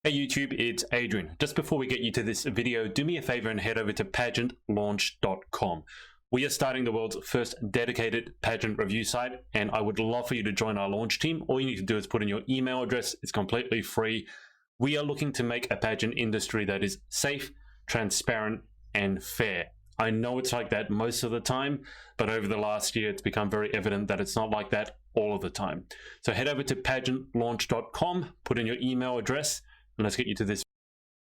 Hey YouTube, it's Adrian. Just before we get you to this video, do me a favor and head over to pageantlaunch.com. We are starting the world's first dedicated pageant review site, and I would love for you to join our launch team. All you need to do is put in your email address. It's completely free. We are looking to make a pageant industry that is safe, transparent, and fair. I know it's like that most of the time, but over the last year, it's become very evident that it's not like that all of the time. So head over to pageantlaunch.com, put in your email address, and let's get you to this.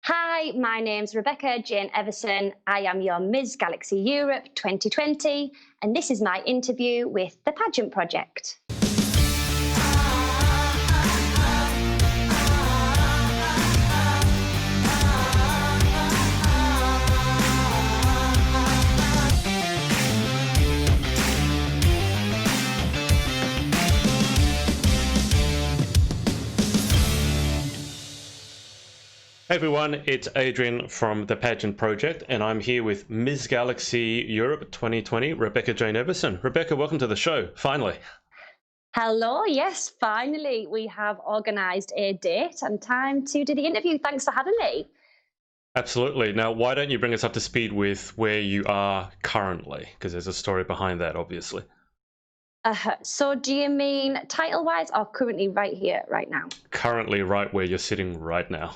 Hi, my name's Rebecca Everson. I am your Ms. Galaxy Europe 2020, and this is my interview with the Pageant Project. Hey everyone, it's Adrian from the Pageant Project, and I'm here with Ms. Galaxy Europe 2020, Rebecca Everson. Rebecca, welcome to the show, finally. Hello, yes, finally we have organised a date and time to do the interview. Thanks for having me. Absolutely. Now, why don't you bring us up to speed with where you are currently? Because there's a story behind that, obviously. So do you mean title-wise or currently right here, right now? Currently right where you're sitting right now.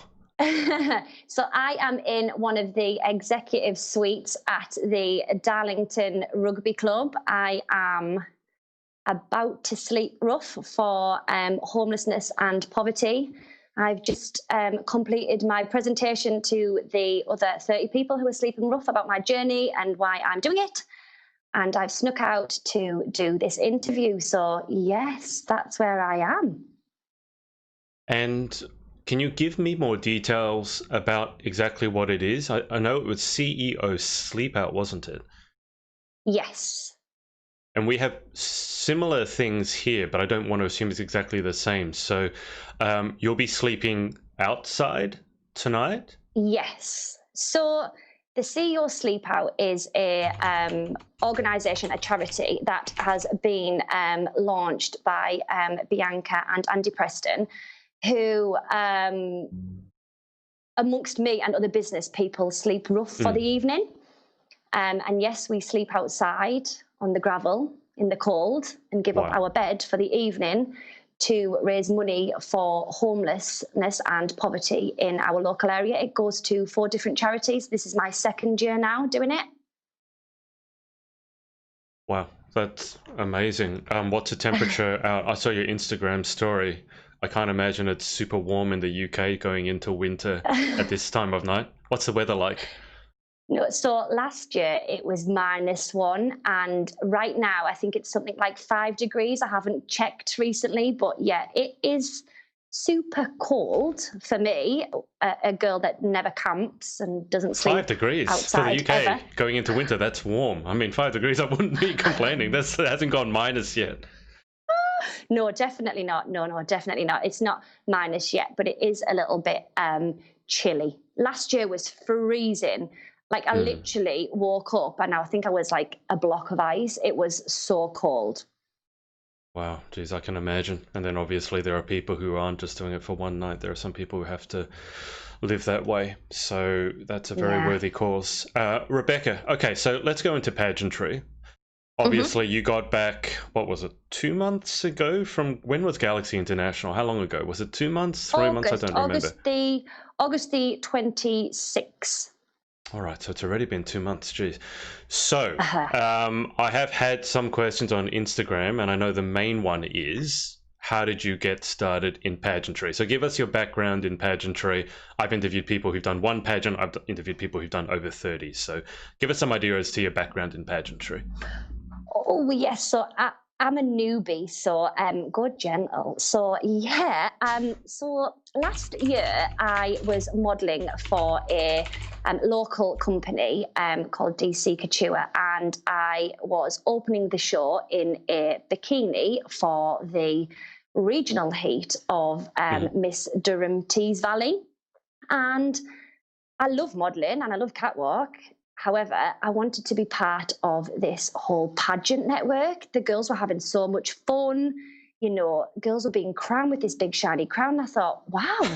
So I am in one of the executive suites at the Darlington Rugby Club. I am about to sleep rough for homelessness and poverty. I've just completed my presentation to the other 30 people who are sleeping rough about my journey and why I'm doing it. And I've snuck out to do this interview. So yes, that's where I am. And can you give me more details about exactly what it is? I know it was CEO Sleep Out, wasn't it? Yes. And we have similar things here, but I don't want to assume it's exactly the same. So you'll be sleeping outside tonight? Yes. So the CEO Sleep Out is a organisation, a charity that has been launched by Bianca and Andy Preston, who, amongst me and other business people, sleep rough for the evening. And yes, we sleep outside on the gravel in the cold and give up our bed for the evening to raise money for homelessness and poverty in our local area. It goes to 4 different charities. This is my 2nd year now doing it. Wow, that's amazing. What's the temperature out? I saw your Instagram story. I can't imagine it's super warm in the UK going into winter at this time of night. What's the weather like? No, so last year it was -1, and right now I think it's something like 5 degrees. I haven't checked recently, but yeah, it is super cold for me, a girl that never camps and doesn't sleep 5 degrees outside for the UK ever. going into winter. That's warm. I mean, 5 degrees, I wouldn't be complaining. That hasn't gone minus yet. No, definitely not. No, definitely not. It's not minus yet, but it is a little bit chilly. Last year was freezing. Like I literally woke up and I think I was like a block of ice. It was so cold. Wow, geez, I can imagine. And then obviously there are people who aren't just doing it for one night. There are some people who have to live that way. So that's a very worthy cause. Rebecca, okay, so let's go into pageantry. Obviously, you got back, what was it, 2 months ago from, when was Galaxy International? How long ago? Was it 2 months, 3 months? I don't remember. August the 26th. All right, so it's already been 2 months, geez. So I have had some questions on Instagram, and I know the main one is, how did you get started in pageantry? So give us your background in pageantry. I've interviewed people who've done 1 pageant. I've interviewed people who've done over 30. So give us some idea as to your background in pageantry. Oh, yes. So I'm a newbie, so go gentle. So yeah, so last year I was modelling for a local company called DC Couture, and I was opening the show in a bikini for the regional heat of Miss Durham Tees Valley. And I love modelling and I love catwalk. However, I wanted to be part of this whole pageant network. The girls were having so much fun. You know, girls were being crowned with this big shiny crown. I thought, wow,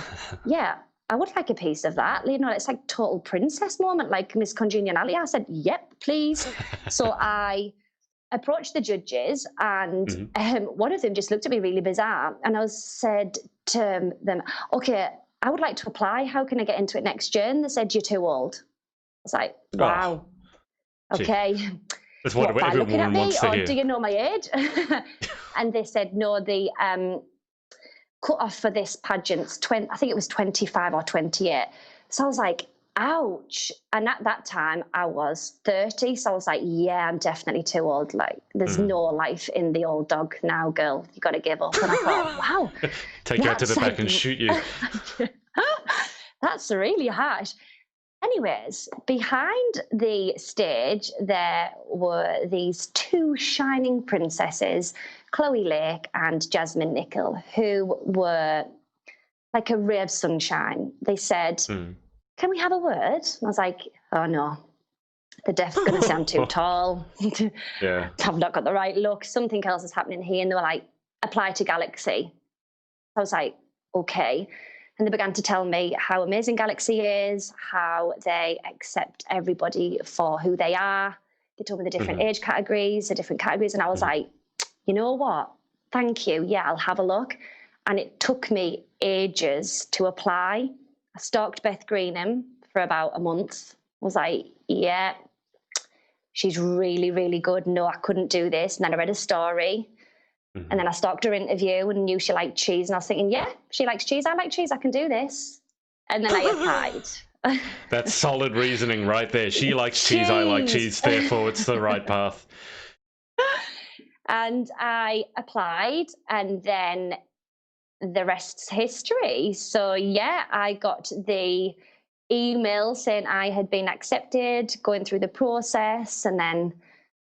yeah, I would like a piece of that. You know, it's like total princess moment, like Miss Congeniality. I said, yep, please. So I approached the judges, and one of them just looked at me really bizarre. And I said to them, okay, I would like to apply. How can I get into it next year? And they said, you're too old. I was like, wow. Oh, okay. That's what every woman wants to hear. Do you know my age? And they said, no, the cut off for this pageant's I think it was 25 or 28. So I was like, ouch. And at that time I was 30. So I was like, yeah, I'm definitely too old. Like, there's no life in the old dog now, girl. You got to give up. And I thought, wow. Take you out to the back and shoot you. That's really harsh. Anyways, behind the stage, there were these two shining princesses, Chloe Lake and Jasmine Nicol, who were like a ray of sunshine. They said, can we have a word? And I was like, oh no, the deaf's going to sound too tall. Yeah. I've not got the right look. Something else is happening here. And they were like, apply to Galaxy. I was like, okay. And they began to tell me how amazing Galaxy is, how they accept everybody for who they are. They told me the different age categories, the different categories. And I was like, you know what? Thank you. Yeah, I'll have a look. And it took me ages to apply. I stalked Beth Greenham for about a month. I was like, yeah, she's really, really good. No, I couldn't do this. And then I read a story. And then I stalked her interview and knew she liked cheese. And I was thinking, yeah, she likes cheese. I like cheese. I can do this. And then I applied. That's solid reasoning right there. She likes cheese. I like cheese. Therefore, it's the right path. And I applied, and then the rest's history. So, yeah, I got the email saying I had been accepted, going through the process, and then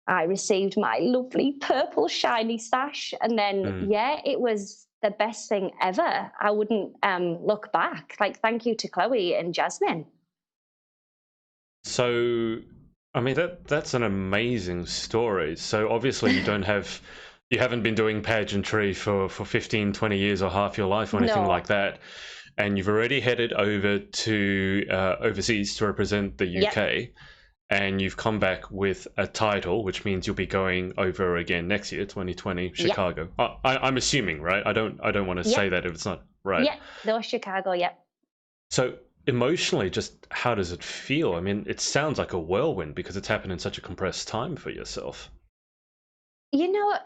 I received my lovely purple shiny sash. And then, yeah, it was the best thing ever. I wouldn't look back. Like, thank you to Chloe and Jasmine. So, I mean, that's an amazing story. So obviously you haven't been doing pageantry for 15, 20 years or half your life or anything like that. And you've already headed over to overseas to represent the UK. Yep. And you've come back with a title, which means you'll be going over again next year, 2020, Chicago. Yep. I'm assuming, right? I don't want to say that if it's not right. Yeah, no, Chicago, So emotionally, just how does it feel? I mean, it sounds like a whirlwind because it's happened in such a compressed time for yourself. You know,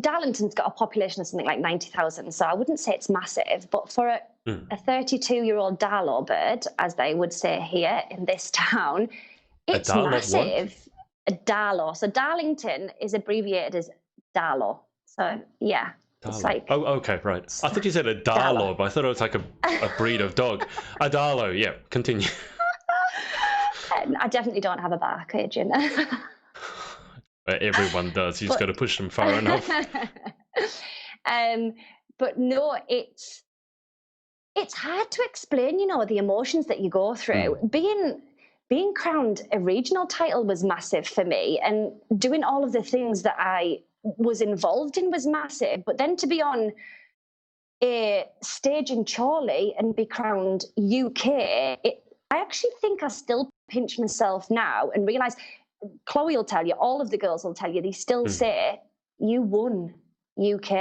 Darlington's got a population of something like 90,000, so I wouldn't say it's massive, but for a 32-year-old Darlow bird, as they would say here in this town, it's massive. A Darlow. So Darlington is abbreviated as Darlow. So, yeah. It's like, oh, okay, right. I thought you said a Darlow, but I thought it was like a breed of dog. A Darlow, yeah, continue. I definitely don't have a bark, Adrian. Everyone does. You just got to push them far enough. But no, it's hard to explain, you know, the emotions that you go through. Being crowned a regional title was massive for me, and doing all of the things that I was involved in was massive. But then to be on a stage in Chorley and be crowned UK, I actually think I still pinch myself now and realise, Chloe will tell you, all of the girls will tell you, they still say, you won UK.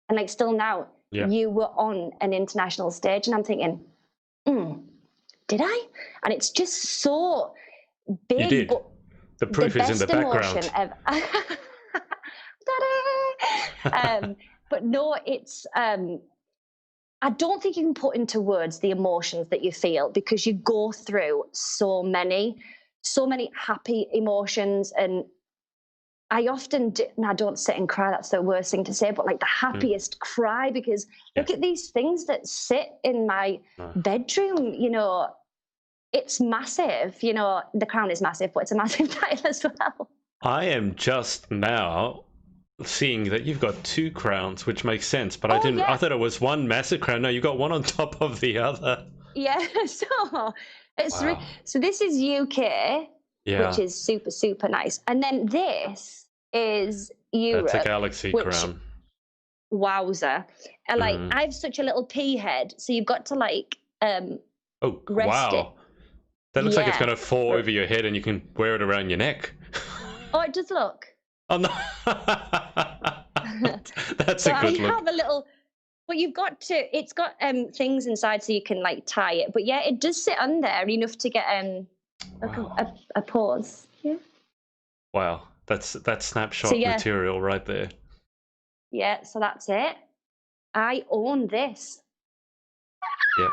And like still now, you were on an international stage. And I'm thinking, did I? And it's just so big. You did. But the proof is in the background. But no, it's I don't think you can put into words the emotions that you feel, because you go through so many happy emotions. And I often and I don't sit and cry, that's the worst thing to say, but like the happiest cry, because look at these things that sit in my bedroom, you know, it's massive. You know, the crown is massive, but it's a massive title as well. I am just now seeing that you've got two crowns, which makes sense, but I thought it was one massive crown. No, you've got one on top of the other. Yeah, so it's so this is UK, which is super, super nice. And then this is Europe. That's a Galaxy crown. Wowzer. And like, I have such a little pea head, so you've got to like Oh, rest it. wow. That looks like it's Yeah. going to fall over your head and you can wear it around your neck. Oh, it does look. Oh, no. That's So a I good look. have a little, but you've got to, it's got things inside so you can like tie it. But yeah, it does sit on there enough to get like Wow. a pause. Yeah. Wow. That's So snapshot yeah, material right there. yeah. So that's it. I own this. Yep.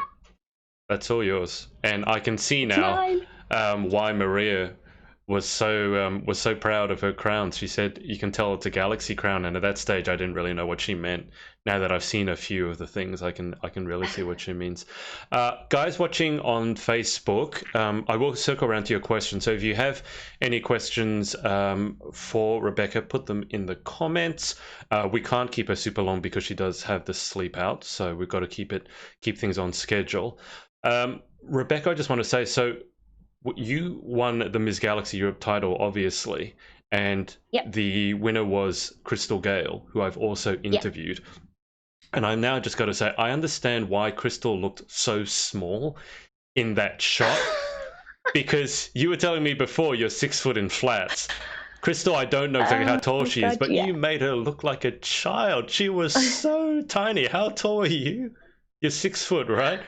That's all yours. And I can see It's now mine. why Maria was so proud of her crown. She said you can tell it's a galaxy crown, and at that stage I didn't really know what she meant. Now that I've seen a few of the things, I can really see what she means. Guys watching on Facebook, I will circle around to your question. So if you have any questions for Rebecca, put them in the comments. We can't keep her super long because she does have the sleep out, so we've got to keep things on schedule. Rebecca, I just want to say, so you won the Miss Galaxy Europe title, obviously, and Yep. the winner was Crystal Gale, who I've also interviewed. And I've now just got to say, I understand why Crystal looked so small in that shot, because you were telling me before you're 6 foot in flats. Crystal, I don't know exactly how tall she is, but you made her look like a child. She was so tiny. How tall are you? You're 6 foot, right?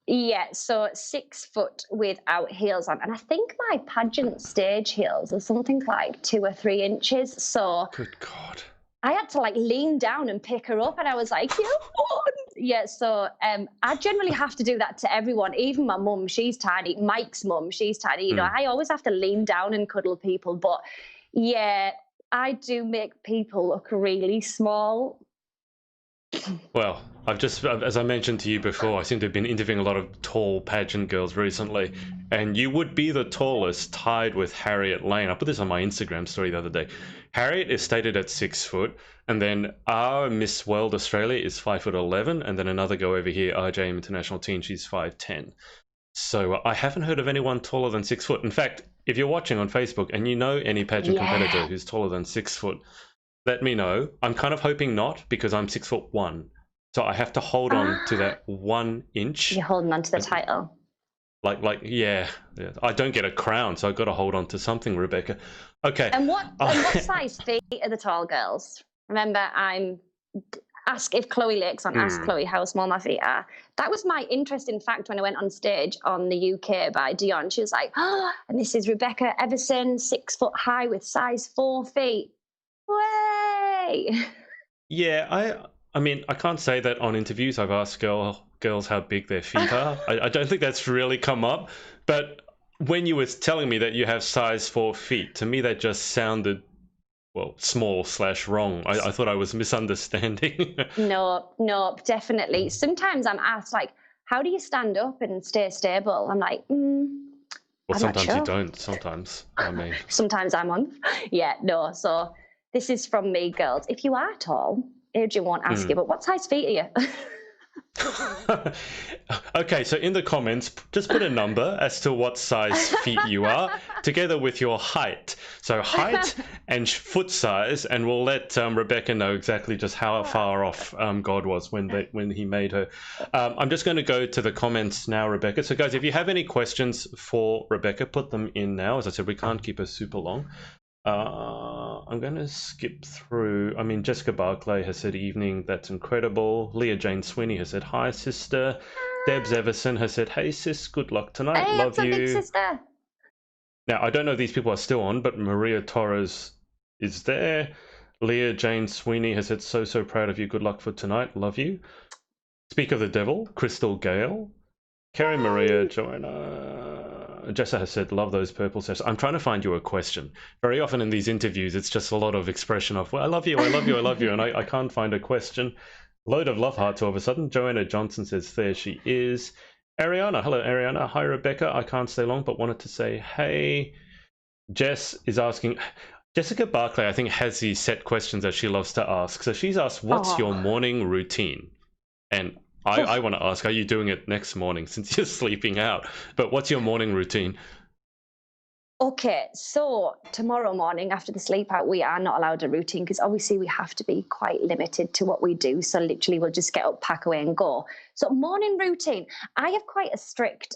Yeah, so 6 foot without heels on. And I think my pageant stage heels are something like 2 or 3 inches. So good God, I had to like lean down and pick her up, and I was like, yeah. So I generally have to do that to everyone, even my mum. She's tiny. Mike's mum, she's tiny. You know, I always have to lean down and cuddle people. But yeah, I do make people look really small. Well, as I mentioned to you before, I seem to have been interviewing a lot of tall pageant girls recently, and you would be the tallest, tied with Harriet Lane. I put this on my Instagram story the other day. Harriet is stated at 6 foot, and then our Miss World Australia is 5'11", and then another go over here, RJM International Teen, she's 5'10". So I haven't heard of anyone taller than 6 foot. In fact, if you're watching on Facebook and you know any pageant competitor who's taller than 6 foot, let me know. I'm kind of hoping not, because I'm 6'1". So I have to hold on to that 1 inch. You're holding on to the title. Yeah. I don't get a crown, so I've got to hold on to something, Rebecca. Okay. And what size feet are the tall girls? Remember, ask if Chloe Lake's on Ask Chloe how small my feet are. That was my interesting fact when I went on stage on the UK by Dion. She was like, and this is Rebecca Everson, 6 foot high with size 4 feet. Way. Yeah, I mean, I can't say that on interviews I've asked girls how big their feet are. I don't think that's really come up. But when you were telling me that you have size 4 feet, to me that just sounded, well, small/wrong. I thought I was misunderstanding. No, definitely. Sometimes I'm asked, like, how do you stand up and stay stable? I'm like, well, I'm not sometimes sure. you don't. Sometimes, I mean. Sometimes I'm on. Yeah, no. So this is from me, girls. If you are tall, Adrian won't ask you, but what size feet are you? Okay, so in the comments, just put a number as to what size feet you are, together with your height. So height and foot size, and we'll let Rebecca know exactly just how far off God was when he made her. I'm just going to go to the comments now, Rebecca. So guys, if you have any questions for Rebecca, put them in now. As I said, we can't keep her super long. I'm going to skip through. I mean, Jessica Barclay has said evening, that's incredible. Leah Jane Sweeney has said hi, sister. Debs Everson has said, hey, sis, good luck tonight. Hey, love you. Big sister. Now, I don't know if these people are still on, but Maria Torres is there. Leah Jane Sweeney has said, so proud of you. Good luck for tonight. Love you. Speak of the devil, Crystal Gale. Carrie Maria Joanna. Jessa has said, love those purple sets. I'm trying to find you a question. Very often in these interviews, it's just a lot of expression of, well, I love you, I love you, I love you. And I can't find a question. Load of love hearts all of a sudden. Joanna Johnson says, there she is. Ariana, hello, Ariana. Hi, Rebecca. I can't stay long, but wanted to say, hey. Jess is asking, Jessica Barclay, I think, has these set questions that she loves to ask. So she's asked, what's your morning routine? And I want to ask, are you doing it next morning since you're sleeping out? But what's your morning routine? Okay, so tomorrow morning after the sleep out, we are not allowed a routine because obviously we have to be quite limited to what we do. So literally we'll just get up, pack away and go. So morning routine, I have quite a strict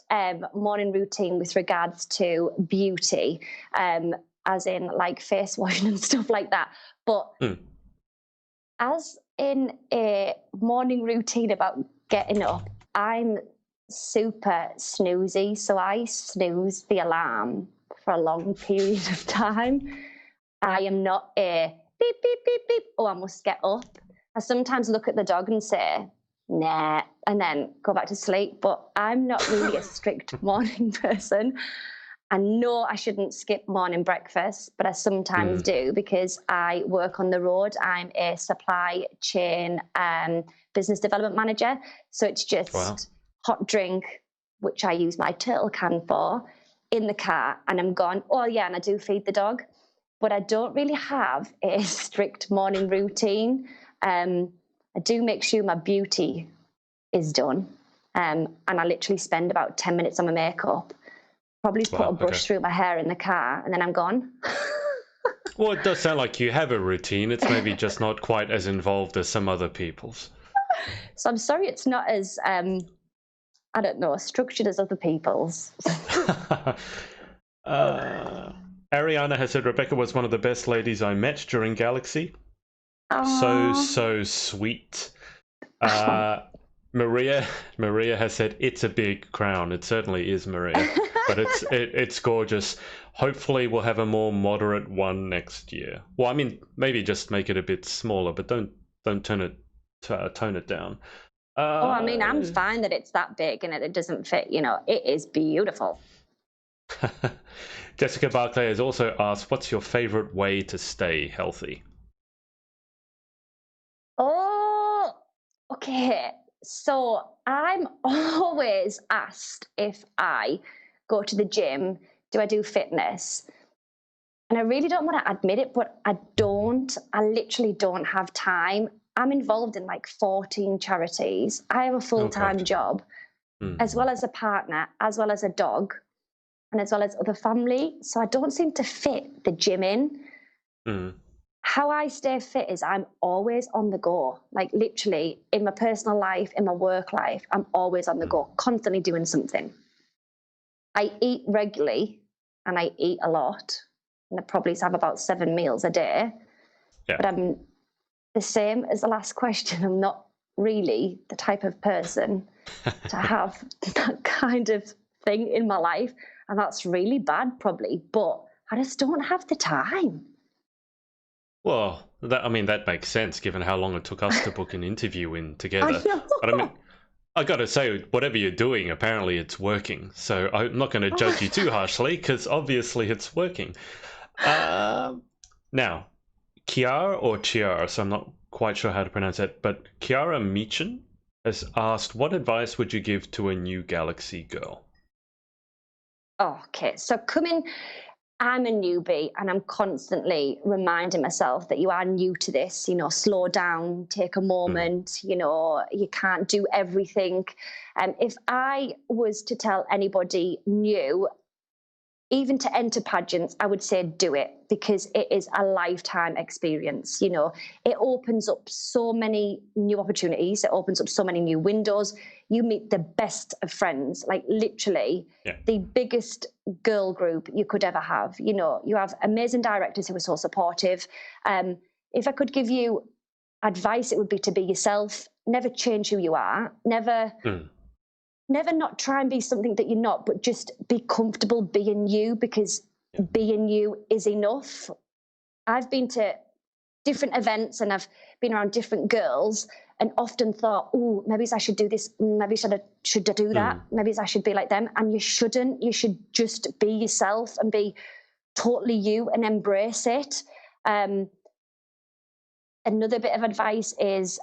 morning routine with regards to beauty, as in like face washing and stuff like that. But as in a morning routine about getting up, I'm super snoozy. So I snooze the alarm for a long period of time. I am not a beep, beep, beep, beep. Oh, I must get up. I sometimes look at the dog and say, nah, and then go back to sleep. But I'm not really a strict morning person. I know I shouldn't skip morning breakfast, but I sometimes do because I work on the road. I'm a supply chain business development manager. So it's just hot drink, which I use my turtle can for, in the car, and I'm gone. Oh, yeah, and I do feed the dog. But I don't really have a strict morning routine. I do make sure my beauty is done. And I literally spend about 10 minutes on my makeup. Probably put a brush through my hair in the car, and then I'm gone. Well, it does sound like you have a routine. It's maybe just not quite as involved as some other people's. So I'm sorry it's not as, I don't know, structured as other people's. Ariana has said, Rebecca was one of the best ladies I met during Galaxy. So sweet. Maria has said, it's a big crown. It certainly is, Maria. But it's gorgeous. Hopefully we'll have a more moderate one next year. Well, I mean, maybe just make it a bit smaller, but don't tone it down. I mean, I'm fine that it's that big and it doesn't fit. It is beautiful. Jessica Barclay has also asked, what's your favorite way to stay healthy? Oh, okay. So I'm always asked if I go to the gym, do I do fitness? And I really don't want to admit it, but I don't. I literally don't have time. I'm involved in like 14 charities. I have a full-time job, as well as a partner, as well as a dog, and as well as other family. So I don't seem to fit the gym in. How I stay fit is I'm always on the go. Like literally in my personal life, in my work life, I'm always on the go, constantly doing something. I eat regularly and I eat a lot. And I probably have about 7 meals a day. Yeah. But I'm the same as the last question. I'm not really the type of person to have that kind of thing in my life. And that's really bad probably, but I just don't have the time. Well, that makes sense given how long it took us to book an interview in together. I know. But I mean, I got to say, whatever you're doing, apparently it's working. So I'm not going to judge you too harshly because obviously it's working. Now, Chiara or Chiara, so I'm not quite sure how to pronounce that, but Chiara Meechan has asked, what advice would you give to a new Galaxy girl? Okay, so I'm a newbie and I'm constantly reminding myself that you are new to this, slow down, take a moment, you can't do everything. If I was to tell anybody new, even to enter pageants, I would say do it because it is a lifetime experience. It opens up so many new opportunities. It opens up so many new windows. You meet the best of friends, like literally the biggest girl group you could ever have. You have amazing directors who are so supportive. If I could give you advice, it would be to be yourself. Never change who you are. Never not try and be something that you're not, but just be comfortable being you because being you is enough. I've been to different events and I've been around different girls and often thought, oh, maybe I should do this. Maybe should I do that? Maybe I should be like them. And you shouldn't. You should just be yourself and be totally you and embrace it. Another bit of advice is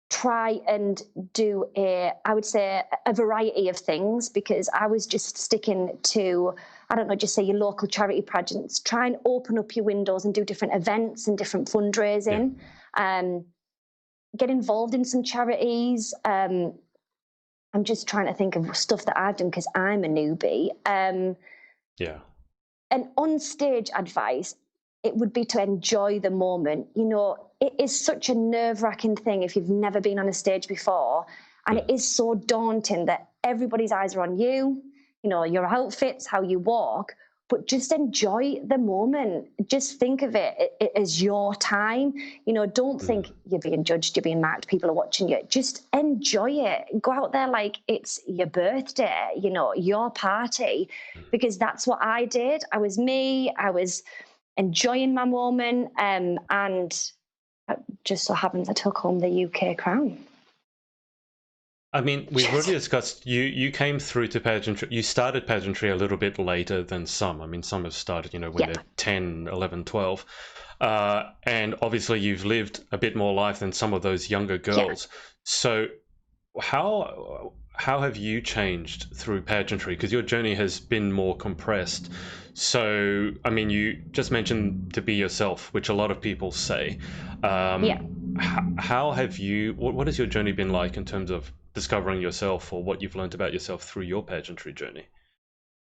try and do I would say a variety of things because I was just sticking to, I don't know, just say your local charity pageants. Try and open up your windows and do different events and different fundraising. Get involved in some charities. I'm just trying to think of stuff that I've done because I'm a newbie. Yeah. An on-stage advice, it would be to enjoy the moment. You know, it is such a nerve-wracking thing if you've never been on a stage before, and it is so daunting that everybody's eyes are on you, you know, your outfits, how you walk, but just enjoy the moment. Just think of it as your time. You know, don't think you're being judged, you're being marked, people are watching you. Just enjoy it. Go out there like it's your birthday, you know, your party, because that's what I did. I was me. I was enjoying my moment, and it just so happens I took home the UK crown. I mean, we've already discussed you came through to pageantry. You started pageantry a little bit later than some. I mean, some have started, you know, when they're 10, 11, 12. And obviously you've lived a bit more life than some of those younger girls. So how have you changed through pageantry? Because your journey has been more compressed. So, I mean, you just mentioned to be yourself, which a lot of people say. How have you, what has your journey been like in terms of discovering yourself, or what you've learned about yourself through your pageantry journey?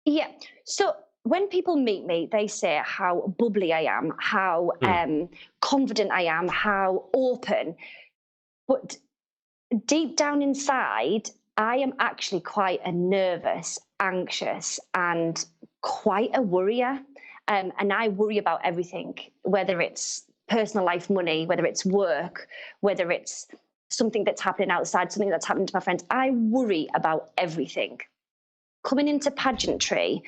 Yeah. So when people meet me, they say how bubbly I am, how confident I am, how open. But deep down inside, I am actually quite a nervous, anxious, and quite a worrier. And I worry about everything, whether it's personal life, money, whether it's work, whether it's something that's happening outside, something that's happening to my friends. I worry about everything. Coming into pageantry,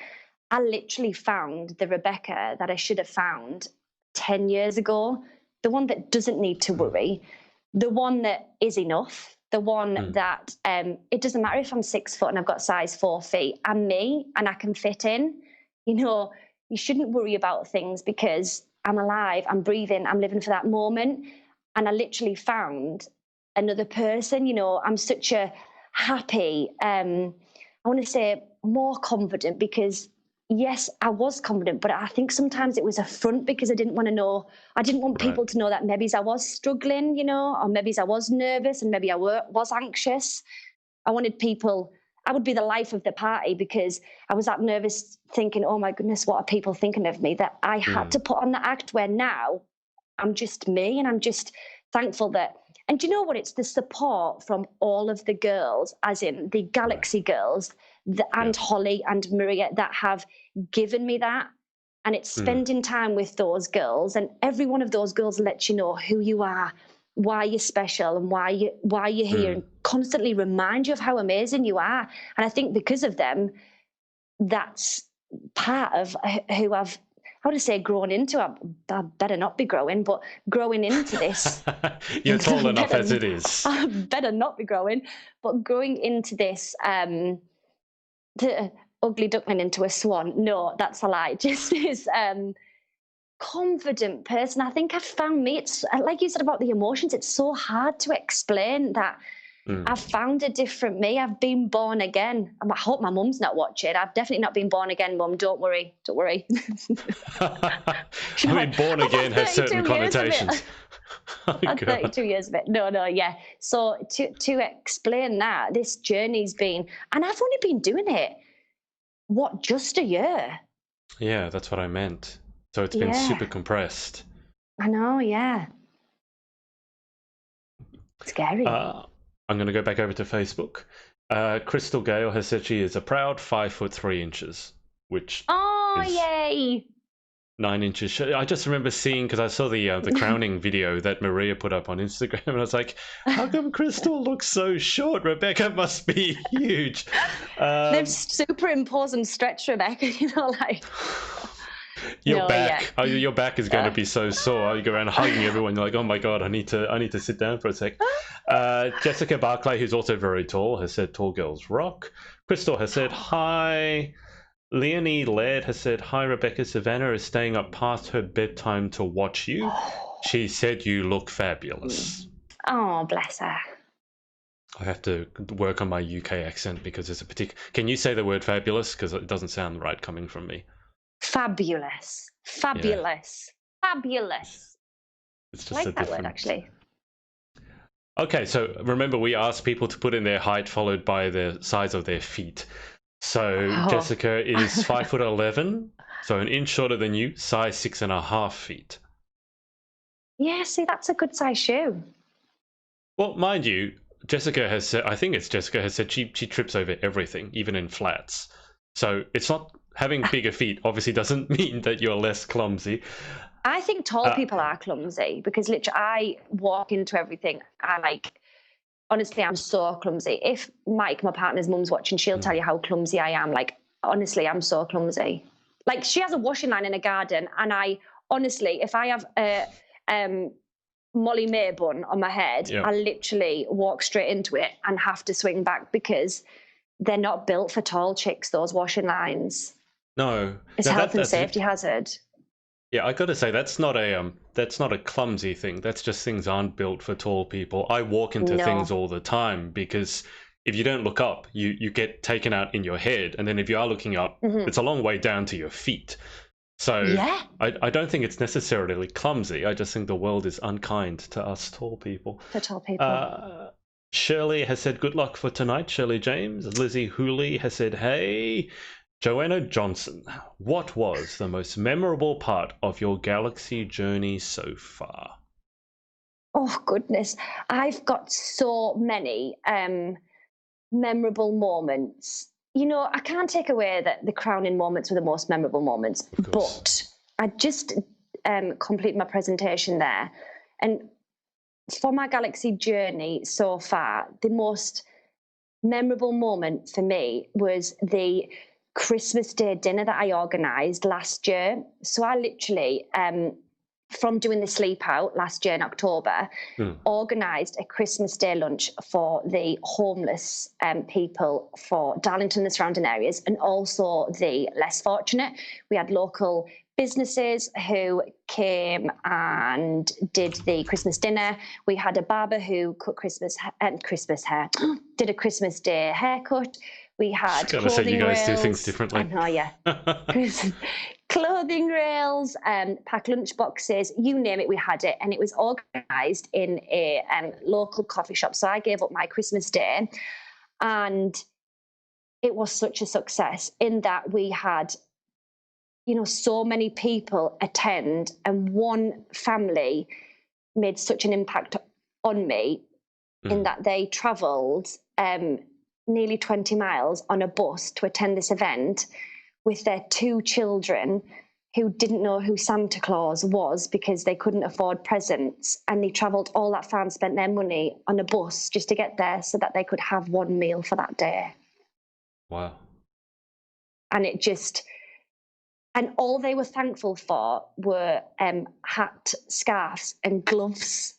I literally found the Rebecca that I should have found 10 years ago, the one that doesn't need to worry, the one that is enough, the one that it doesn't matter if I'm 6 foot and I've got size 4 feet. I'm me and I can fit in. You know, you shouldn't worry about things because I'm alive, I'm breathing, I'm living for that moment. And I literally found another person. You know, I'm such a happy, I want to say more confident, because yes, I was confident, but I think sometimes it was a front because I didn't want people to know that maybe I was struggling, you know, or maybe I was nervous and maybe I was anxious. I wanted people, I would be the life of the party because I was that nervous thinking, oh my goodness, what are people thinking of me, that I had to put on the act, where now I'm just me, and I'm just thankful that. And do you know what? It's the support from all of the girls, as in the Galaxy girls, and Holly and Maria, that have given me that. And it's spending time with those girls, and every one of those girls lets you know who you are, why you're special, and why you're here, and constantly remind you of how amazing you are. And I think because of them, that's part of who I've, I would say, grown into. I better not be growing, but growing into this. You're tall enough as it is. I better not be growing, but growing into this, the ugly duckling into a swan. No, that's a lie. Just this confident person. I think I've found me. It's like you said about the emotions. It's so hard to explain that. I've found a different me. I've been born again. I hope my mum's not watching. I've definitely not been born again, Mum. Don't worry. Don't worry. I mean, born again has certain connotations. Oh, 32 years of it. No, yeah. So to explain that, this journey's been, and I've only been doing it, just a year? Yeah, that's what I meant. So it's been super compressed. I know, yeah. Scary. I'm going to go back over to Facebook. Crystal Gale has said she is a proud 5'3", which is yay! 9 inches. I just remember seeing, because I saw the crowning video that Maria put up on Instagram, and I was like, how come Crystal looks so short? Rebecca must be huge. They've superimposed and stretched Rebecca, you know, like... Your back is going to be so sore. You go around hugging everyone. You're like, oh my god, I need to sit down for a sec. Jessica Barclay, who's also very tall, has said tall girls rock. Crystal has said hi. Leonie Laird has said hi. Rebecca, Savannah is staying up past her bedtime to watch you. She said you look fabulous. Oh, bless her. I have to work on my UK accent because there's a particular. Can you say the word fabulous? Because it doesn't sound right coming from me. Fabulous. Fabulous. Fabulous. It's just I like that word, actually. Okay, so remember we asked people to put in their height followed by the size of their feet. So Oh. Jessica is 5'11", so an inch shorter than you, size 6.5 feet. Yeah, see, that's a good size shoe. Well, mind you, Jessica has said, I think it's Jessica has said she trips over everything, even in flats. So it's not having bigger feet obviously doesn't mean that you're less clumsy. I think tall people are clumsy because literally I walk into everything and honestly, I'm so clumsy. If Mike, my partner's mum's watching, she'll tell you how clumsy I am. Like, honestly, I'm so clumsy. Like, she has a washing line in a garden, and I honestly, if I have a Molly May bun on my head, Yep. I literally walk straight into it and have to swing back because they're not built for tall chicks, those washing lines. No. It's Now a health and that's safety hazard. Yeah, I got to say that's not a clumsy thing. That's just things aren't built for tall people. I walk into things all the time because if you don't look up, you get taken out in your head, and then if you are looking up, it's a long way down to your feet. So Yeah. I don't think it's necessarily clumsy. I just think the world is unkind to us tall people. For tall people. Shirley has said good luck for tonight, Shirley James. Lizzie Hooley has said, hey. Joanna Johnson, what was the most memorable part of your galaxy journey so far? Oh, goodness. I've got so many memorable moments. You know, I can't take away that the crowning moments were the most memorable moments, but I just completed my presentation there. And for my galaxy journey so far, the most memorable moment for me was the Christmas Day dinner that I organised last year. So I literally, from doing the sleep out last year in October, organised a Christmas Day lunch for the homeless people for Darlington and the surrounding areas, and also the less fortunate. We had local businesses who came and did the Christmas dinner. We had a barber who cut Christmas hair, did a Christmas Day haircut. We had clothing rails. Do things differently. I know, yeah. Clothing rails, packed lunch boxes, you name it, we had it. And it was organised in a local coffee shop. So I gave up my Christmas Day, and it was such a success in that we had, you know, so many people attend, and one family made such an impact on me in that they travelled nearly 20 miles on a bus to attend this event with their 2 children who didn't know who Santa Claus was because they couldn't afford presents, and they travelled all that far and spent their money on a bus just to get there so that they could have one meal for that day. Wow. And it just... And all they were thankful for were hat, scarves and gloves.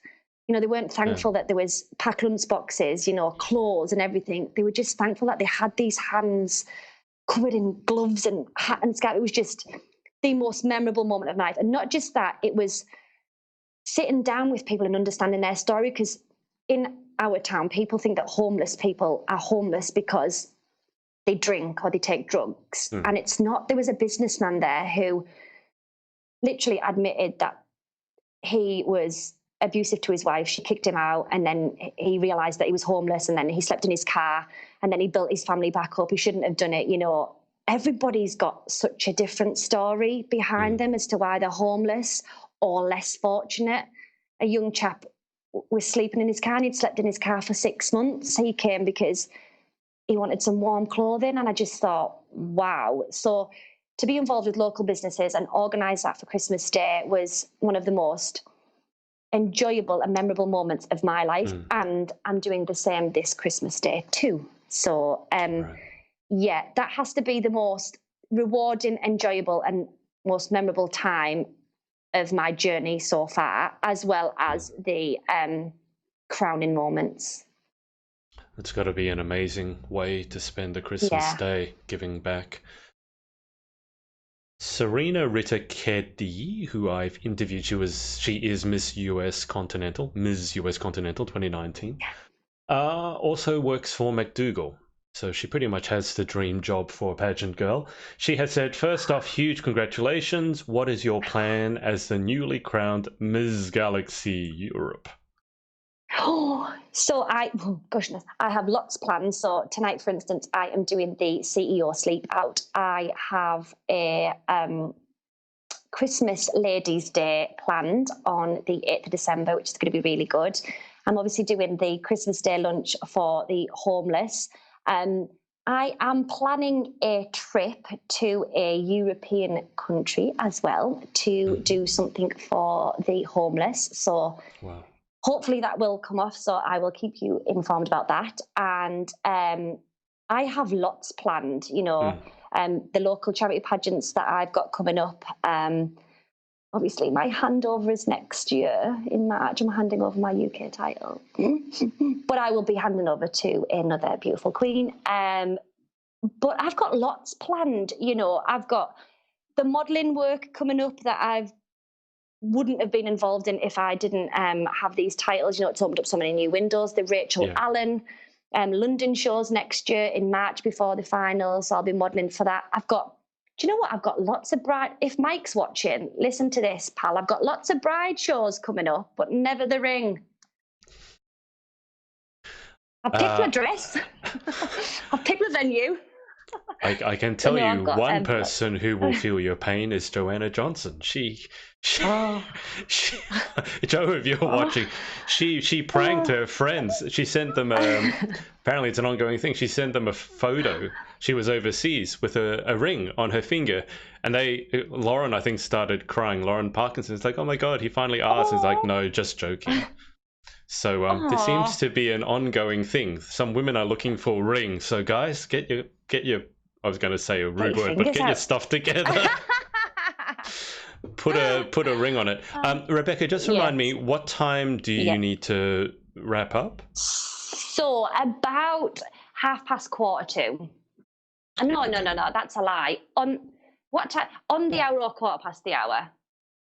You know, they weren't thankful that there was packed lunch boxes, you know, clothes and everything. They were just thankful that they had these hands covered in gloves and hat and scarf. It was just the most memorable moment of my life. And not just that, it was sitting down with people and understanding their story, because in our town, people think that homeless people are homeless because they drink or they take drugs. And it's not. There was a businessman there who literally admitted that he was abusive to his wife. She kicked him out, and then he realised that he was homeless, and then he slept in his car, and then he built his family back up. He shouldn't have done it. You know, everybody's got such a different story behind them as to why they're homeless or less fortunate. A young chap was sleeping in his car, and he'd slept in his car for 6 months. He came because he wanted some warm clothing, and I just thought, wow. So to be involved with local businesses and organise that for Christmas Day was one of the most enjoyable and memorable moments of my life. And I'm doing the same this Christmas Day too. So yeah, that has to be the most rewarding, enjoyable and most memorable time of my journey so far, as well as the crowning moments. It's got to be an amazing way to spend a Christmas day, giving back. Serena Ritter-Keddy, who I've interviewed, she is Miss US Continental 2019, also works for McDougall. So she pretty much has the dream job for a pageant girl. She has said, first off, huge congratulations. What is your plan as the newly crowned Ms. Galaxy Europe? So goodness, I have lots planned. So tonight, for instance, I am doing the CEO sleep out. I have a Christmas Ladies' Day planned on the 8th of December, which is going to be really good. I'm obviously doing the Christmas Day lunch for the homeless. I am planning a trip to a European country as well to do something for the homeless. So hopefully that will come off. So I will keep you informed about that. And I have lots planned, the local charity pageants that I've got coming up. Obviously, my handover is next year in March. I'm handing over my UK title. But I will be handing over to another beautiful queen. But I've got lots planned. I've got the modelling work coming up that I wouldn't have been involved in if I didn't have these titles. It's opened up so many new windows. The Rachel Allen London shows next year in March before the finals. So I'll be modelling for that. Do you know what? I've got lots of if Mike's watching, listen to this, pal. I've got lots of bride shows coming up, but never the ring. I've picked my dress. I've picked the venue. I can tell you one person who will feel your pain is Joanna Johnson. She Joe, if you're watching, she pranked her friends. She sent them apparently it's an ongoing thing. She sent them a photo. She was overseas with a ring on her finger, and Lauren, I think, started crying. Lauren Parkinson's like, "Oh my God, he finally asked." He's like, "No, just joking." So this seems to be an ongoing thing. Some women are looking for rings. So guys, get your I was going to say a rude word, but get your stuff together. Put a ring on it. Rebecca, just remind me, what time do you need to wrap up? So about 2:30. No, that's a lie. On what time? On the hour or 2:15 the hour?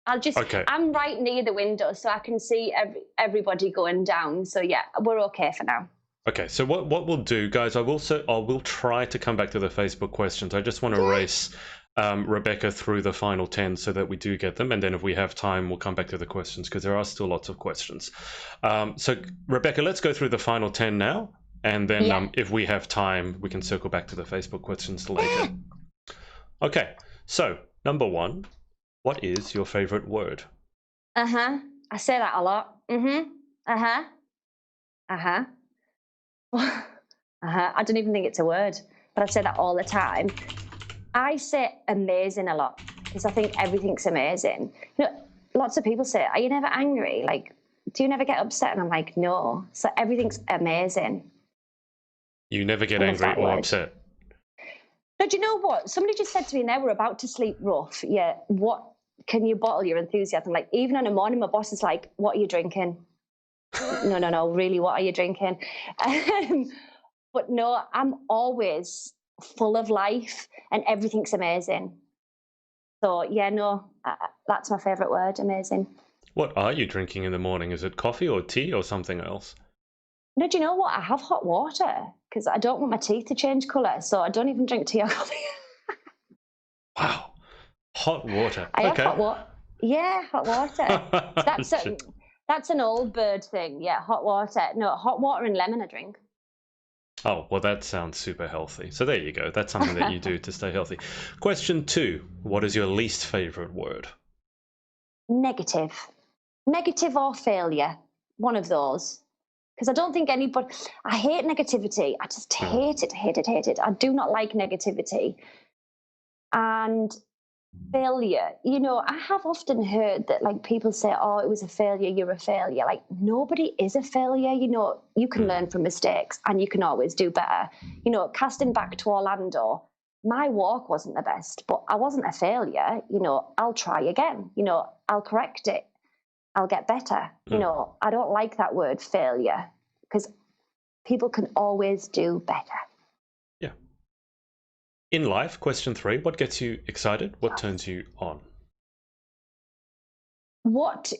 I'm right near the window, so I can see everybody going down. So yeah, we're okay for now. Okay, so what we'll do, guys, I will try to come back to the Facebook questions. I just want to race Rebecca through the final 10 so that we do get them, and then if we have time, we'll come back to the questions because there are still lots of questions. So Rebecca, let's go through the final 10 now, and then if we have time, we can circle back to the Facebook questions later. Okay, so number 1, what is your favorite word? I say that a lot. I don't even think it's a word, but I say that all the time. I say amazing a lot because I think everything's amazing. Lots of people say, "Are you never angry? Like, do you never get upset?" And I'm like, no. So everything's amazing. You never get angry or upset? No, do you know what? Somebody just said to me, now we're about to sleep rough. Yeah, what can you bottle your enthusiasm? Like, even in the morning, my boss is like, "What are you drinking?" No, really, what are you drinking? But no, I'm always full of life and everything's amazing. So yeah, no, that's my favourite word, amazing. What are you drinking in the morning? Is it coffee or tea or something else? No, do you know what? I have hot water because I don't want my teeth to change colour, so I don't even drink tea or coffee. Wow, hot water. I have hot water. Yeah, hot water. That's an old bird thing. Yeah, hot water. No, hot water and lemon I drink. Oh, well, that sounds super healthy. So there you go. That's something that you do to stay healthy. Question 2. What is your least favourite word? Negative. Negative or failure. One of those. Because I don't think anybody... I hate negativity. I just hate it. I do not like negativity. And... failure, I have often heard that people say, "Oh, it was a failure, you're a failure." Like, nobody is a failure. You can learn from mistakes and you can always do better. Casting back to Orlando, my walk wasn't the best, but I wasn't a failure. I'll try again. I'll correct it. I'll get better. I don't like that word failure because people can always do better. In life, question 3, what gets you excited? What turns you on? What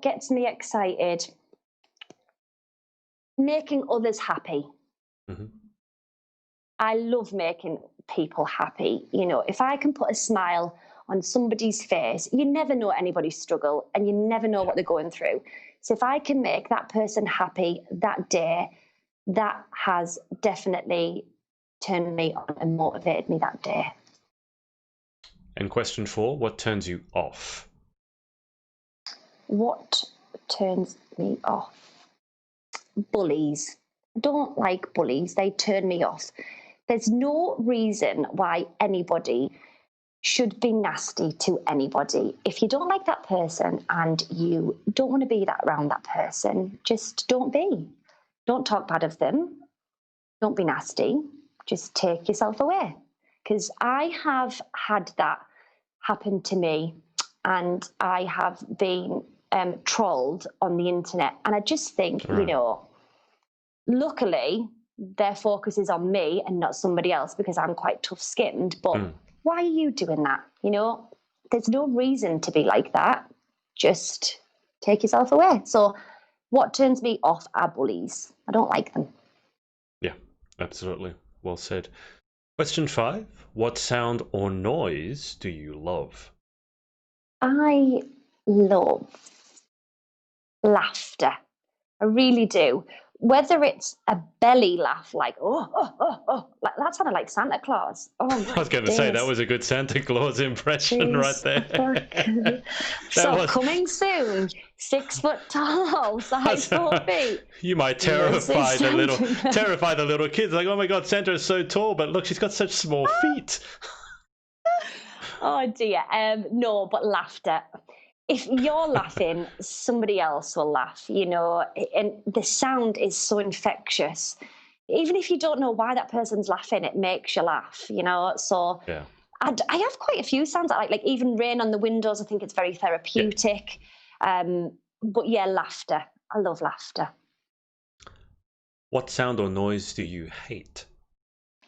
gets me excited? Making others happy. Mm-hmm. I love making people happy. If I can put a smile on somebody's face, you never know anybody's struggle and you never know what they're going through. So if I can make that person happy that day, that has definitely turned me on and motivated me that day. And question 4, what turns you off? What turns me off? Bullies. I don't like bullies. They turn me off. There's no reason why anybody should be nasty to anybody. If you don't like that person and you don't want to be around that person, just don't be. Don't talk bad of them. Don't be nasty. Just take yourself away. Because I have had that happen to me, and I have been trolled on the internet. And I just think, luckily, their focus is on me and not somebody else, because I'm quite tough-skinned. But why are you doing that? There's no reason to be like that. Just take yourself away. So what turns me off are bullies. I don't like them. Yeah, absolutely. Well said. Question 5, what sound or noise do you love? I love laughter. I really do. Whether it's a belly laugh, like, like that sounded like Santa Claus. Oh, I was going to say, that was a good Santa Claus impression right there. Coming soon, 6 foot tall, size 4 feet. You might terrify the little kids. Like, oh my God, Santa is so tall, but look, she's got such small feet. Oh dear. No, but laughter. If you're laughing, somebody else will laugh, and the sound is so infectious. Even if you don't know why that person's laughing, it makes you laugh, So yeah. I have quite a few sounds I like even rain on the windows. I think it's very therapeutic. Yeah. But yeah, laughter. I love laughter. What sound or noise do you hate?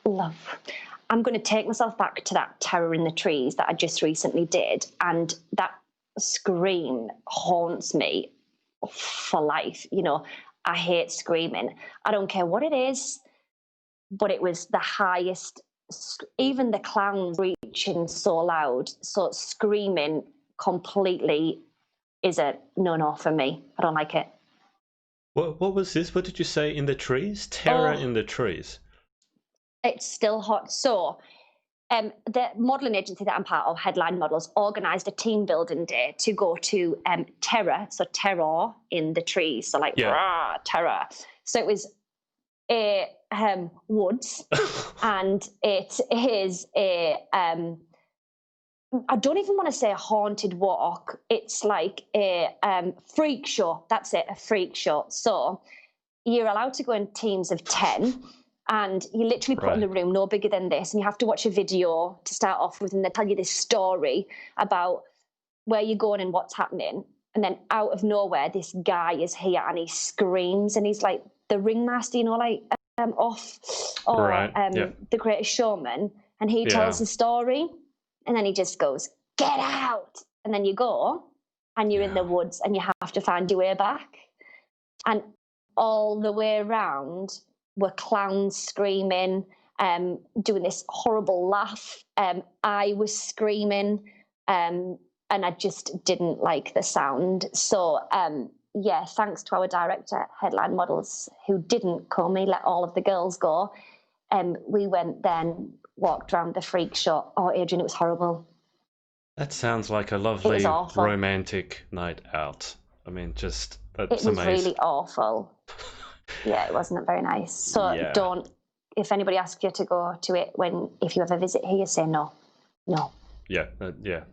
Love. I'm going to take myself back to that Terror in the Trees that I just recently did, and that scream haunts me for life. I hate screaming. I don't care what it is, but it was the highest, even the clowns reaching so loud. So screaming completely is a no for me. I don't like it. What was this? What did you say? In the trees? Terror in the trees. It's still hot. So the modelling agency that I'm part of, Headline Models, organised a team building day to go to terror, so terror in the trees, so like rah, terror. So it was a woods, and it is a I don't even want to say a haunted walk. It's like a freak show. That's it, a freak show. So you're allowed to go in teams of 10. And you literally put in the room no bigger than this, and you have to watch a video to start off with, and they tell you this story about where you're going and what's happening. And then out of nowhere, this guy is here and he screams, and he's like the ringmaster, like The Greatest Showman, and he tells the story, and then he just goes, "Get out!" And then you go, and you're in the woods, and you have to find your way back, and all the way around were clowns screaming, doing this horrible laugh. I was screaming, and I just didn't like the sound. So, thanks to our director, Headline Models, who didn't come. He let all of the girls go. We went then, walked around the freak show. Oh, Adrian, it was horrible. That sounds like a lovely romantic night out. I mean, that's amazing. It was really awful. Yeah, it wasn't very nice. So don't, if anybody asks you to go to it if you ever visit here, say no. No. Yeah,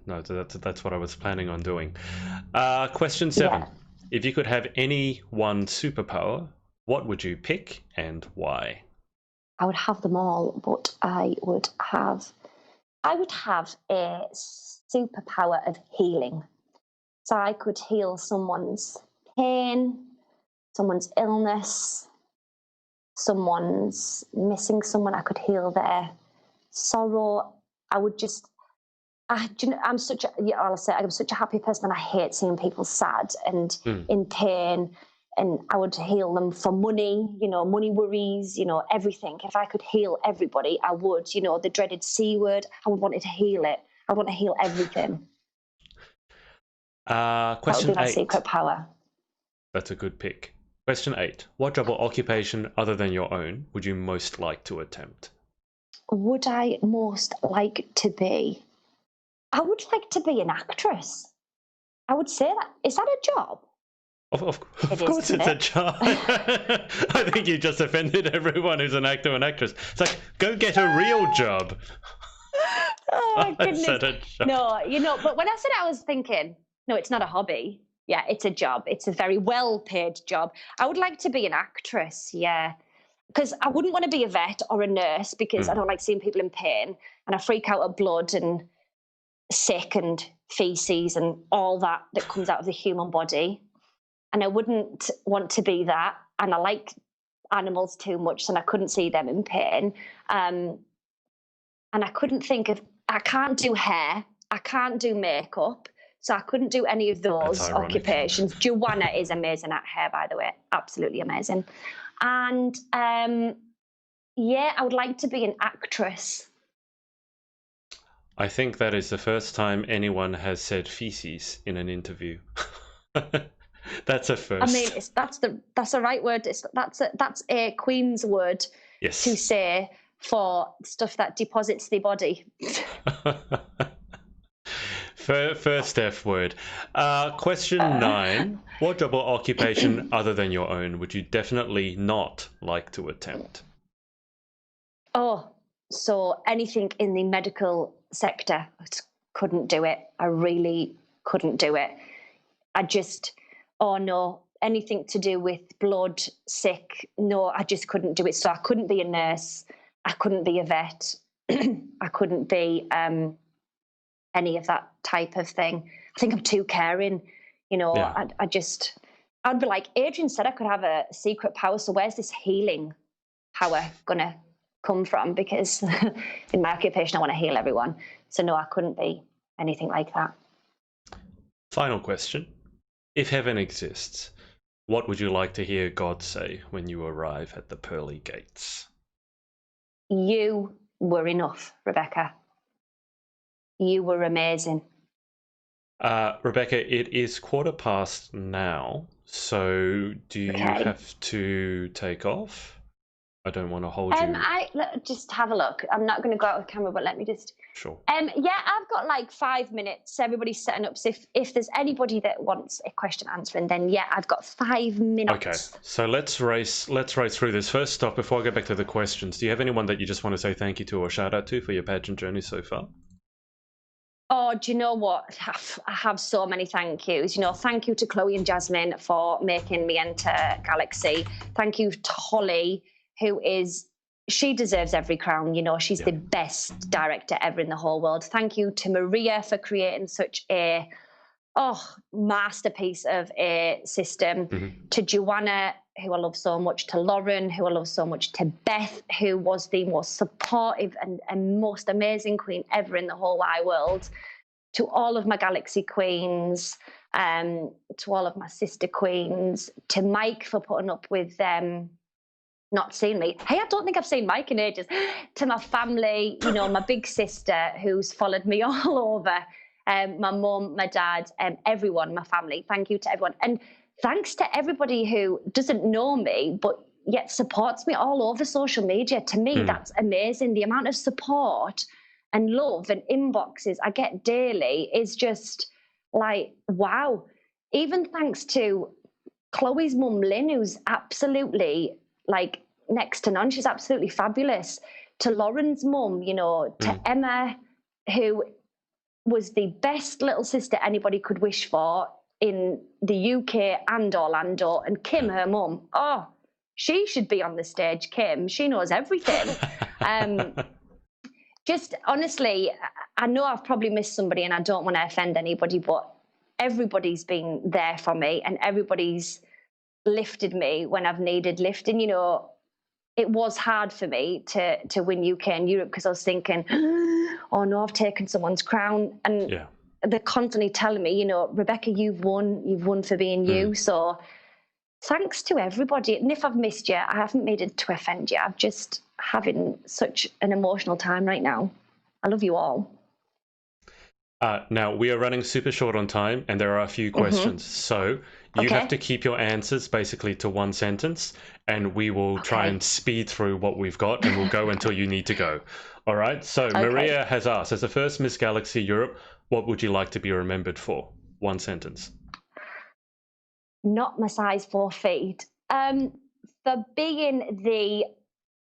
no, that's what I was planning on doing. Question 7. Yeah. If you could have any one superpower, what would you pick and why? I would have them all, but I would have a superpower of healing. So I could heal someone's pain, someone's illness, someone's missing someone. I could heal their sorrow. I would just, I'm such a happy person, and I hate seeing people sad and in pain. And I would heal them for money, money worries, everything. If I could heal everybody, I would. The dreaded C word, I would want to heal it. I want to heal everything. Question 8. That would be my secret power. That's a good pick. Question 8. What job or occupation other than your own would you most like to attempt? Would I most like to be? I would like to be an actress. I would say that. Is that a job? Of It course is, it's isn't a it? job. I think you just offended everyone who's an actor and actress. It's like, go get a real job. Oh my I goodness. said a job. No, but when I said it, I was thinking, no, it's not a hobby. Yeah, it's a job. It's a very well-paid job. I would like to be an actress, yeah. Because I wouldn't want to be a vet or a nurse because I don't like seeing people in pain and I freak out at blood and sick and feces and all that comes out of the human body. And I wouldn't want to be that. And I like animals too much, and I couldn't see them in pain. And I couldn't think of, I can't do hair, I can't do makeup, so I couldn't do any of those occupations. Joanna is amazing at hair, by the way, absolutely amazing. And yeah, I would like to be an actress. I think that is the first time anyone has said feces in an interview. That's a first. I mean, that's the right word. That's a Queen's word to say for stuff that deposits the body. First F word. Question 9. What job or occupation other than your own would you definitely not like to attempt? Oh, so anything in the medical sector. I just couldn't do it. I really couldn't do it. Anything to do with blood, sick, no, I just couldn't do it. So I couldn't be a nurse. I couldn't be a vet. I couldn't be any of that type of thing. I think I'm too caring. Yeah. I'd be like, Adrian said I could have a secret power. So where's this healing power going to come from? Because in my occupation, I want to heal everyone. So no, I couldn't be anything like that. Final question. If heaven exists, what would you like to hear God say when you arrive at the pearly gates? You were enough, Rebecca. You were amazing. Rebecca, it is 1:15 now, so do you have to take off? I don't want to hold you. Just have a look. I'm not going to go out with camera, but let me just... Sure. Yeah, I've got like 5 minutes. Everybody's setting up. So if there's anybody that wants a question answering, then yeah, I've got 5 minutes. Okay, so let's race through this. First stop, before I go back to the questions, do you have anyone that you just want to say thank you to or shout out to for your pageant journey so far? Oh, do you know what? I have so many thank yous. Thank you to Chloe and Jasmine for making me enter Galaxy. Thank you to Holly, she deserves every crown. She's the best director ever in the whole world. Thank you to Maria for creating such a masterpiece of a system. Mm-hmm. To Joanna, who I love so much, to Lauren, who I love so much, to Beth, who was the most supportive and most amazing queen ever in the whole wide world, to all of my Galaxy queens, to all of my sister queens, to Mike for putting up with them not seeing me. Hey, I don't think I've seen Mike in ages. To my family, my big sister who's followed me all over, my mum, my dad, everyone, my family. Thank you to everyone. And thanks to everybody who doesn't know me, but yet supports me all over social media. To me, that's amazing. The amount of support and love and inboxes I get daily is just like, wow. Even thanks to Chloe's mum, Lynn, who's absolutely like next to none. She's absolutely fabulous. To Lauren's mum, to Emma, who was the best little sister anybody could wish for in the UK and Orlando, and Kim, her mum. Oh, she should be on the stage, Kim. She knows everything. Just honestly, I know I've probably missed somebody and I don't want to offend anybody, but everybody's been there for me and everybody's lifted me when I've needed lifting. It was hard for me to win UK and Europe because I was thinking, oh no, I've taken someone's crown. And they're constantly telling me, Rebecca, you've won for being you. So thanks to everybody. And if I've missed you, I haven't made it to offend you. I'm just having such an emotional time right now. I love you all. Now, we are running super short on time and there are a few questions. So You Okay. have to keep your answers basically to one sentence, and we will try and speed through what we've got, and we'll go until you need to go. All right. So Maria has asked, as the first Miss Galaxy Europe, what would you like to be remembered for? One sentence. Not my size 4 feet. For being the,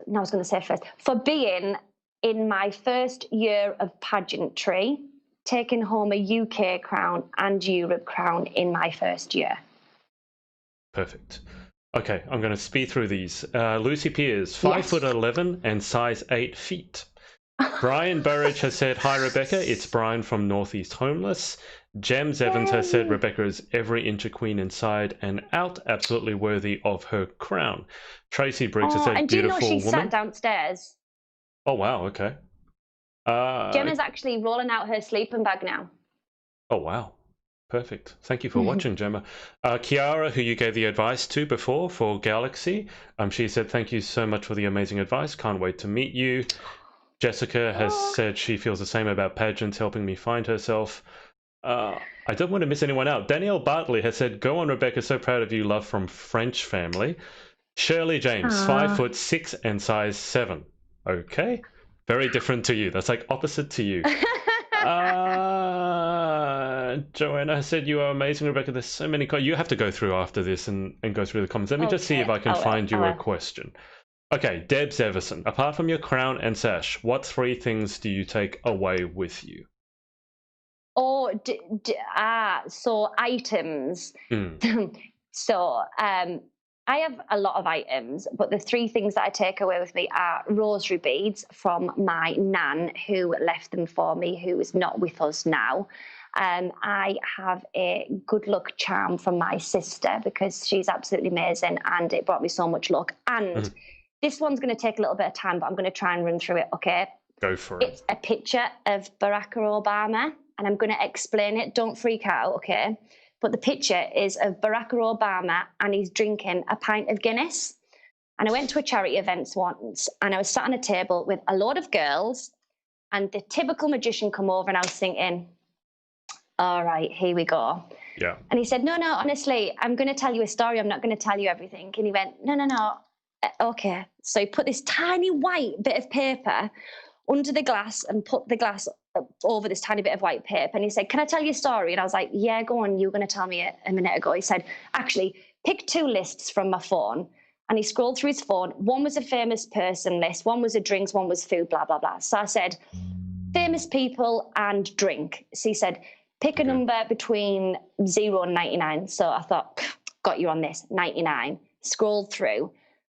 no, I was going to say first, for being in my first year of pageantry, taking home a UK crown and Europe crown in my first year. Perfect. Okay, I'm going to speed through these. Lucy Piers, 5'11" and size 8 feet. Brian Burridge has said, hi Rebecca, it's Brian from Northeast Homeless. James Evans has said, Rebecca is every inch a queen inside and out, absolutely worthy of her crown. Tracy Briggs has said, and do you know beautiful she woman. sat downstairs? Oh wow, okay. Gemma's actually rolling out her sleeping bag now. Oh wow. Perfect. Thank you for watching, Gemma. Kiara, who you gave the advice to before for Galaxy, she said, thank you so much for the amazing advice. Can't wait to meet you. Jessica has said she feels the same about Pageant, helping me find herself. I don't want to miss anyone out. Danielle Bartley has said, go on, Rebecca, so proud of you, love from French family. Shirley James, 5'6" and size 7. Okay. Very different to you. That's like opposite to you. Joanna has said, you are amazing, Rebecca. There's so many. You have to go through after this and go through the comments. Let me just see if I can find you a question. Okay, Debs Everson. Apart from your crown and sash, what 3 things do you take away with you? Oh, so items. So I have a lot of items, but the 3 things that I take away with me are rosary beads from my nan, who left them for me, who is not with us now. I have a good luck charm from my sister because she's absolutely amazing and it brought me so much luck. And this one's going to take a little bit of time, but I'm going to try and run through it, okay? Go for it. It's a picture of Barack Obama, and I'm going to explain it. Don't freak out, okay? But the picture is of Barack Obama, and he's drinking a pint of Guinness. And I went to a charity event once, and I was sat on a table with a load of girls, and the typical magician come over, and I was thinking, all right, here we go. Yeah. And he said, no, honestly, I'm going to tell you a story. I'm not going to tell you everything. And he went, no. Okay. So he put this tiny white bit of paper under the glass and put the glass over this tiny bit of white paper. And he said, can I tell you a story? And I was like, yeah, go on. You were going to tell me it a minute ago. He said, actually, pick 2 lists from my phone. And he scrolled through his phone. One was a famous person list. One was a drinks. One was food, blah, blah, blah. So I said, famous people and drink. So he said, pick a number between 0 and 99. So I thought, got you on this, 99. Scrolled through.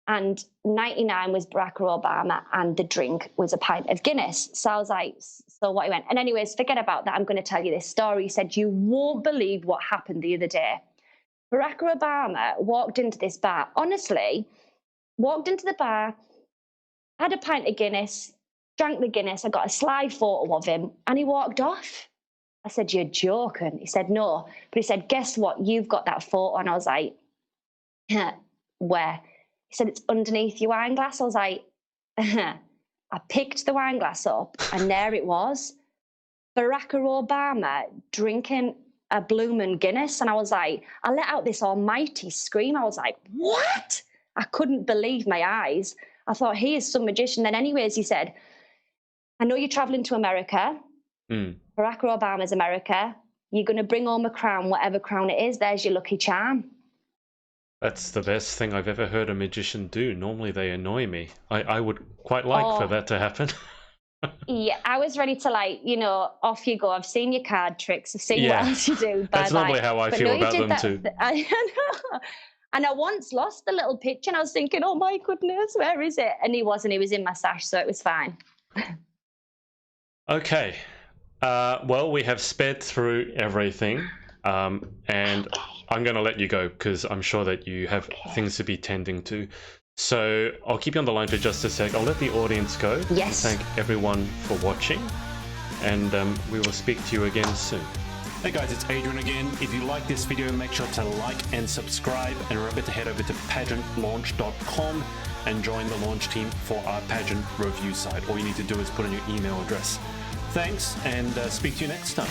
And 99 was Barack Obama and the drink was a pint of Guinness. So I was like, so what he went. And anyways, forget about that. I'm going to tell you this story. He said, you won't believe what happened the other day. Barack Obama walked into this bar. Honestly, walked into the bar, had a pint of Guinness, drank the Guinness. I got a slide photo of him and he walked off. I said, you're joking. He said, no. But he said, guess what? You've got that photo. And I was like, where? He said, it's underneath your wine glass. I was like, I picked the wine glass up and there it was. Barack Obama drinking a bloomin' Guinness. And I was like, I let out this almighty scream. I was like, what? I couldn't believe my eyes. I thought, he is some magician. Then anyways, he said, I know you're traveling to America. Barack Obama's America. You're going to bring home a crown, whatever crown it is. There's your lucky charm. That's the best thing I've ever heard a magician do. Normally they annoy me. I would quite like for that to happen. Yeah, I was ready to off you go. I've seen your card tricks. I've seen what else you do. That's normally how I feel about them too. I know. And I once lost the little picture and I was thinking, oh my goodness, where is it? And he wasn't. He was in my sash, so it was fine. Okay. Well, we have sped through everything. And I'm going to let you go because I'm sure that you have things to be tending to. So I'll keep you on the line for just a sec. I'll let the audience go. Yes. Thank everyone for watching. And we will speak to you again soon. Hey guys, it's Adrian again. If you like this video, make sure to like and subscribe. And remember to head over to pageantlaunch.com and join the launch team for our pageant review site. All you need to do is put in your email address. Thanks, and speak to you next time.